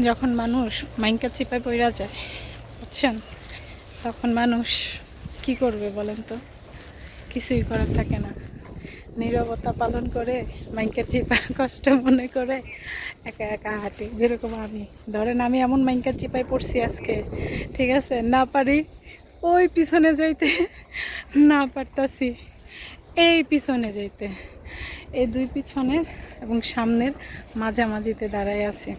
যখন মানুষ মাইনকার চিপায় পড়া যায়, বুঝছেন, তখন মানুষ কি করবে বলেন তো? কিছুই করার থাকে না, নীরবতা পালন করে মাইনকার চিপা কষ্ট মনে করে একা একা হাঁটি। যেরকম আমি, ধরেন আমি এমন মাইনকার চিপায় পড়ছি আজকে, ঠিক আছে, না পারি ওই পিছনে যাইতে, না পারতাছি এই পিছনে যাইতে, এই দুই পিছনের এবং সামনের মাঝামাঝিতে দাঁড়াই আছি।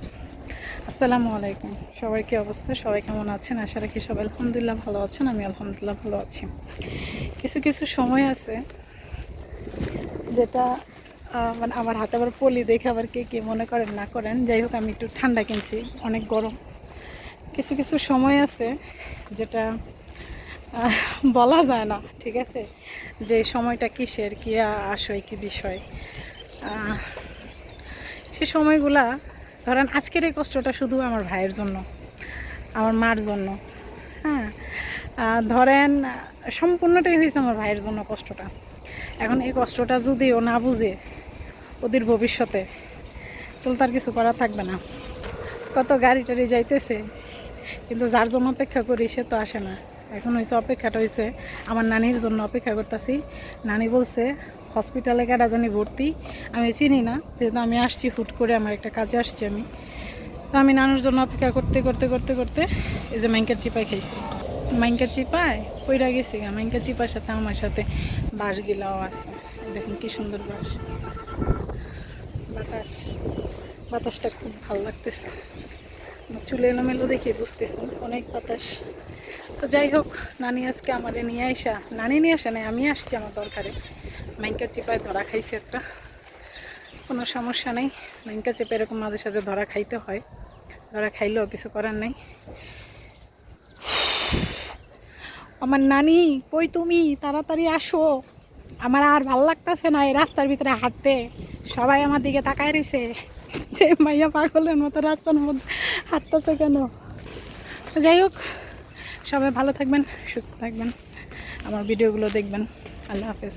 আসসালামু আলাইকুম, সবাই কী অবস্থা? সবাই কেমন আছেন? আশা রাখি সবাই আলহামদুলিল্লাহ ভালো আছেন। আমি আলহামদুলিল্লাহ ভালো আছি। কিছু কিছু সময় আছে যেটা মানে আমার হাতে আবার পলি দেখে আবার কে মনে করেন না করেন, যাই হোক আমি একটু ঠান্ডা কিনছি, অনেক গরম। কিছু কিছু সময় আছে যেটা বলা যায় না, ঠিক আছে, যে সময়টা কিসের, কী আসয়, কী বিষয়। সে সময়গুলা, ধরেন আজকের এই কষ্টটা শুধু আমার ভাইয়ের জন্য, আমার মার জন্য, হ্যাঁ, ধরেন সম্পূর্ণটাই হয়েছে আমার ভাইয়ের জন্য কষ্টটা। এখন এই কষ্টটা যদি ও না বুঝে ওদের ভবিষ্যতে, তাহলে তার কিছু করা থাকবে না। কত গাড়ি টাড়ি যাইতেছে, কিন্তু যার জন্য অপেক্ষা করি সে তো আসে না। এখন হয়েছে অপেক্ষাটা হয়েছে আমার নানির জন্য অপেক্ষা করতেছি। নানি বলছে হসপিটালে কেডা জানি ভর্তি, আমি চিনি না, যেহেতু আমি আসছি হুট করে, আমার একটা কাজে আসছি আমি। তো আমি নানুর জন্য অপেক্ষা করতে করতে করতে করতে এই যে মাইনকার চিপায় খাইছি। মাইনকার চিপায় কইরা গেছি গা, মাইনকার চিপার সাথে আমার সাথে বাঁশ গিলাও আছে। দেখুন কি সুন্দর বাঁশ, বাতাস, বাতাসটা খুব ভালো লাগতেছে। চুলে এলোমেলো দেখে বুঝতেছি অনেক বাতাস। তো যাই হোক, নানি আজকে আমারে নিয়ে আসা, নানি নিয়ে আসে নাই, আমি আসছি আমার দরকারে। মাইনকার চিপায় ধরা খাইছে একটা, কোনো সমস্যা নেই। মাইনকার চিপা এরকম মাঝে সাঝে ধরা খাইতে হয়, ধরা খাইলেও কিছু করার নেই। আমার নানি কই তুমি, তাড়াতাড়ি আসো, আমার আর ভাল লাগতেছে না এই রাস্তার ভিতরে হাঁটতে। সবাই আমার দিকে তাকায় রয়েছে যে মাইয়া পাগলের মতো রাস্তার মধ্যে হাঁটতেছে কেন। যাই হোক, সবাই ভালো থাকবেন, সুস্থ থাকবেন, আমার ভিডিওগুলো দেখবেন। আল্লাহ হাফেজ।